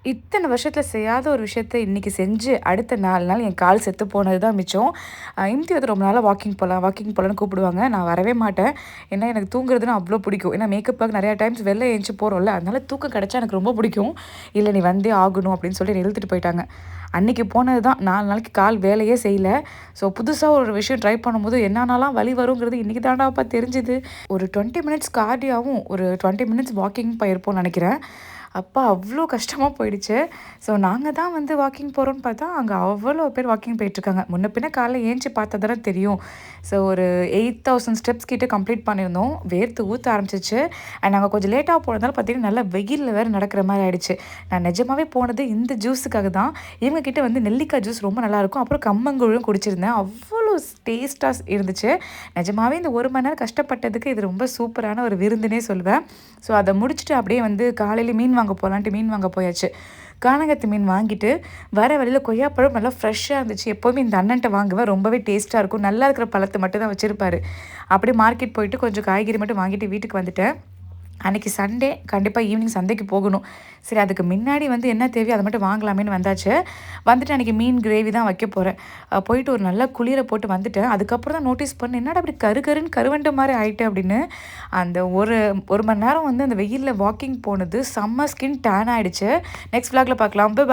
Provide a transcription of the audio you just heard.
இத்தன வருஷத்துல செய்யாத ஒரு விஷயத்த இன்னைக்கு செஞ்சு, அடுத்த 4 நாள் என் கால் செத்து போனது தான் மிச்சம். இம்தி வந்து ரொம்ப நாளா வாக்கிங் போலான்னு கூப்பிடுவாங்க. நான் வரவே மாட்டேன். ஏன்னா எனக்கு தூங்குறதுன்னா அவ்ளோ பிடிக்கும். ஏன்னா மேக்கப்காக நெறையா டைம்ஸ் வெளில எந்திச்சு போறோம்ல. அதனால தூக்கம் கிடைச்சா எனக்கு ரொம்ப பிடிக்கும். "இல்ல நீ வந்தே ஆகணும்" அப்படின்னு சொல்லி என்னை இழுத்துட்டு போயிட்டாங்க. அன்னைக்கு போனது தான் 4 நாளைக்கு கால் வேலையே செய்யல. ஸோ புதுசா ஒரு விஷயம் ட்ரை பண்ணும்போது என்னென்னலாம் வலி வருங்கிறது இன்னைக்கு தான்டாப்பா தெரிஞ்சுது. ஒரு 20 மினிட்ஸ் கார்டியாவும், ஒரு 20 மினிட்ஸ் வாக்கிங் போயிருப்போம்னு நெனைக்கிறேன். அப்பா அவ்ளோ கஷ்டமா போயிடுச்சு. ஸோ நாங்க தான் வந்து வாக்கிங் போறோம்ன்னு பார்த்தா, அங்க அவ்வளோ பேர் வாக்கிங் போயிட்டுருக்காங்க. முன்ன பின்ன காலைல ஏந்திச்சு பார்த்தா தானே தெரியும். ஸோ ஒரு 8000 ஸ்டெப்ஸ் கிட்ட கம்ப்ளீட் பண்ணியிருந்தோம். வேர்த்து ஊத்த ஆரம்பிச்சுச்சு. அண்ட் நாங்க கொஞ்சம் லேட்டா போனதால பார்த்தீங்கன்னா, நல்லா வெயில்ல வேற நடக்கிற மாரி ஆயிடுச்சு. நான் நிஜமாவே போனது இந்த ஜூஸுக்காக தான். இவங்க கிட்ட வந்து நெல்லிக்காய் ஜூஸ் ரொம்ப நல்லாயிருக்கும். அப்புறம் கம்மங்கூழும் குடிச்சிருந்தேன். அவ்வளோ டேஸ்ட்டா இருந்துச்சு. நிஜமாவே இந்த 1 மணி நேரம் கஷ்டப்பட்டதுக்கு இது ரொம்ப சூப்பரான ஒரு விருந்துன்னே சொல்லுவேன். ஸோ அத முடிச்சுட்டு அப்படியே வந்து காலையில மீன் வாங்க போலான்ட்டு மீன் வாங்க போயாச்சு. கானங்கத்து மீன் வாங்கிட்டு வர வழியில கொய்யாப்பழம் நல்லா ஃப்ரெஷ்ஷா இருந்துச்சு. எப்போவுமே இந்த அண்ணன்ட்ட வாங்குவேன். ரொம்பவே டேஸ்ட்டா இருக்கும். நல்லா இருக்கிற பழத்த மட்டும் தான் வச்சிருப்பாரு. அப்படியே மார்க்கெட் போயிட்டு கொஞ்சம் காய்கறி மட்டும் வாங்கிட்டு வீட்டுக்கு வந்துட்டேன். அன்னைக்கு சண்டே கண்டிப்பா ஈவினிங் சந்தைக்கு போகணும். சரி அதுக்கு முன்னாடி வந்து என்ன தேவையோ அத மட்டும் வாங்கலாமேன்னு வந்தாச்சு. வந்துட்டு அன்னைக்கு மீன் கிரேவி தான் வைக்க போறேன். போயிட்டு ஒரு நல்ல குளியல போட்டு வந்துட்டேன். அதுக்கப்புறம் தான் நோட்டீஸ் பண்ணேன், "என்னடா இப்படி கரு கருன்னு கருவண்டு மாரி ஆயிட்டு" அப்படின்னு. அந்த ஒரு 1 மணி நேரம் வந்து அந்த வெயில்ல வாக்கிங் போனது செம்ம ஸ்கின் டேன் ஆயிடுச்சு. நெக்ஸ்ட் விளாக்ல பார்க்கலாம். பாய்.